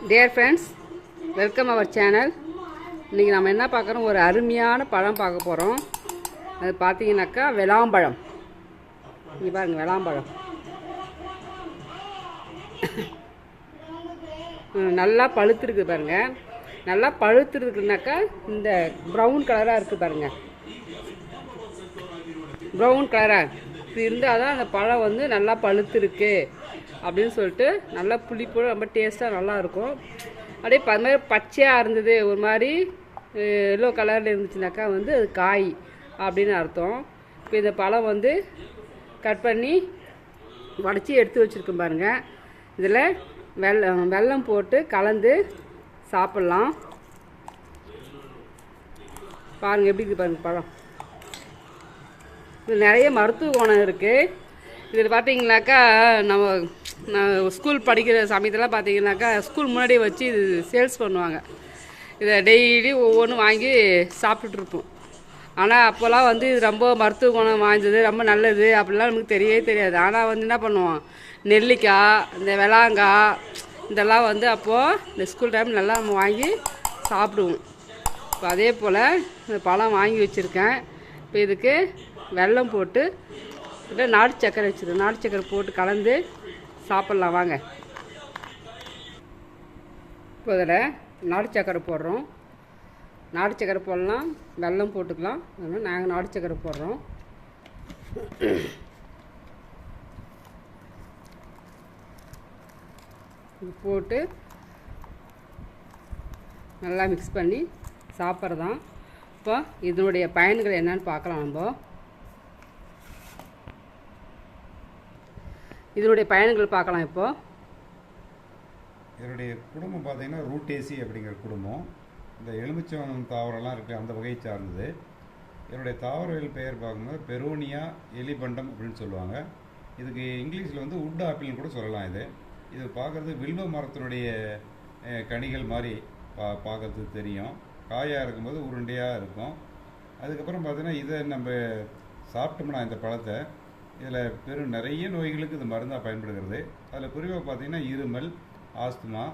Dear friends, welcome our channel. இன்றைக்கி நம்ம என்ன பார்க்குறோம், ஒரு அருமையான பழம் பார்க்க போகிறோம். அது பார்த்தீங்கன்னாக்கா வெளாம்பழம். இங்கே பாருங்கள், வெளாம்பழம் நல்லா பழுத்துருக்கு பாருங்கள். நல்லா பழுத்துருக்குனாக்கா இந்த ப்ரௌன் கலராக இருக்குது பாருங்கள். ப்ரௌன் கலராக இது இருந்தால் தான் அந்த பழம் வந்து நல்லா பழுத்துருக்கு அப்படின்னு சொல்லிட்டு நல்லா புளிப்பு ரொம்ப டேஸ்ட்டாக நல்லாயிருக்கும். அப்படியே மாதிரி பச்சையாக இருந்தது, ஒரு மாதிரி எல்லோ கலரில் இருந்துச்சுனாக்கா வந்து அது காய் அப்படின்னு அர்த்தம். இப்போ இந்த பழம் வந்து கட் பண்ணி உடச்சி எடுத்து வச்சுருக்கோம் பாருங்கள். இதில் வெல்லம் போட்டு கலந்து சாப்பிட்லாம். பாருங்கள் எப்படி இருக்குது பாருங்கள் பழம். இது நிறைய மருத்துவ குணம் இருக்குது. இதில் பார்த்தீங்கன்னாக்கா நான் ஸ்கூல் படிக்கிற சமயத்தில் பார்த்தீங்கன்னாக்கா ஸ்கூல் முன்னாடியே வச்சு இது சேல்ஸ் பண்ணுவாங்க. இதை டெய்லி ஒவ்வொன்றும் வாங்கி சாப்பிட்டுட்ருப்போம். ஆனால் அப்போல்லாம் வந்து இது ரொம்ப மருத்துவ குணம் வாய்ந்தது, ரொம்ப நல்லது அப்படிலாம் நமக்கு தெரியவே தெரியாது. ஆனால் வந்து என்ன பண்ணுவோம், நெல்லிக்காய், இந்த வெளாங்காய் இதெல்லாம் வந்து அப்போது இந்த ஸ்கூல் டைம் நல்லா நம்ம வாங்கி சாப்பிடுவோம். இப்போ அதே போல் இந்த பழம் வாங்கி வச்சுருக்கேன். இப்போ இதுக்கு வெல்லம் போட்டு இல்லை நாட்டு சக்கரை வச்சுருக்கேன். நாட்டு சக்கரை போட்டு கலந்து சாப்பிட்லாம் வாங்க. இப்போ இதில் நாட்டு சக்கரை போடுறோம். நாட்டு சக்கரை போடலாம், வெல்லம் போட்டுக்கலாம். அதனால் நாங்கள் நாட்டு சக்கரை போடுறோம். போட்டு நல்லா மிக்ஸ் பண்ணி சாப்பிட்றதான். இப்போ இதனுடைய பயன்கள் என்னன்னு பார்க்கலாம். நம்ம இதனுடைய பயன்கள் பார்க்கலாம். இப்போது இதனுடைய குடும்பம் பார்த்திங்கன்னா ரூட்டேசி அப்படிங்கிற குடும்பம். இந்த எலுமிச்சம் தாவரம்லாம் இருக்குது, அந்த வகையை சார்ந்தது. இதனுடைய தாவரவியல் பெயர் பார்க்கும்போது பெரோனியா எலிபண்டம் அப்படின்னு சொல்லுவாங்க. இதுக்கு இங்கிலீஷில் வந்து உட் ஆப்பிள்னு கூட சொல்லலாம். இது பார்க்குறது வில்வ மரத்தினுடைய கனிகள் மாதிரி பார்க்குறதுக்கு தெரியும். காயாக இருக்கும்போது உருண்டையாக இருக்கும். அதுக்கப்புறம் பார்த்தீங்கன்னா இதை நம்ம சாப்பிட்டோம்னா இந்த பழத்தை, இதில் நிறைய நோய்களுக்கு இது மருந்தாக பயன்படுகிறது. அதில் குறிப்பாக பார்த்திங்கன்னா இருமல், ஆஸ்துமா,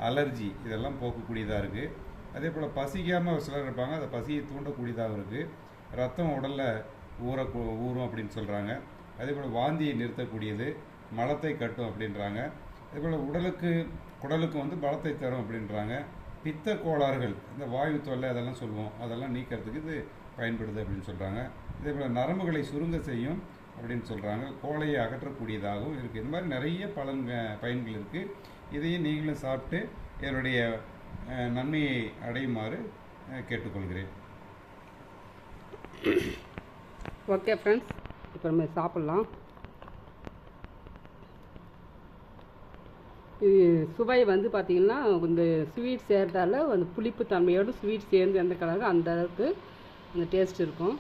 அலர்ஜி இதெல்லாம் போக்கக்கூடியதாக இருக்குது. அதே போல் பசிக்காமல் ஒரு சிலர் இருப்பாங்க, அதை பசியை தூண்டக்கூடியதாகவும் இருக்குது. ரத்தம் உடலில் ஊறும் அப்படின்னு சொல்கிறாங்க. அதே போல் வாந்தியை நிறுத்தக்கூடியது, மலத்தை கட்டும் அப்படின்றாங்க. அதே போல் குடலுக்கு வந்து பலத்தை தரும் அப்படின்றாங்க. பித்த கோளாறுகள், இந்த வாயு தொல்லை அதெல்லாம் சொல்லுவோம், அதெல்லாம் நீக்கிறதுக்கு இது பயன்படுது அப்படின்னு சொல்கிறாங்க. இதே போல் நரம்புகளை சுருங்க செய்யும் அப்படின்னு சொல்கிறாங்க. கோழையை அகற்றக்கூடியதாகவும் இருக்குது. இந்த மாதிரி நிறைய பயன்கள் இருக்குது. இதையும் நீங்களும் சாப்பிட்டு என்னுடைய நன்மையை அடையுமாறு கேட்டுக்கொள்கிறேன். ஓகே ஃப்ரெண்ட்ஸ், இப்போ நம்ம சாப்பிட்லாம். இது சுவை வந்து பார்த்திங்கன்னா இந்த ஸ்வீட் சேர்த்தால அந்த புளிப்பு தன்மையோடு ஸ்வீட் சேர்ந்து எந்த கலரும் அந்த அளவுக்கு அந்த டேஸ்ட் இருக்கும்.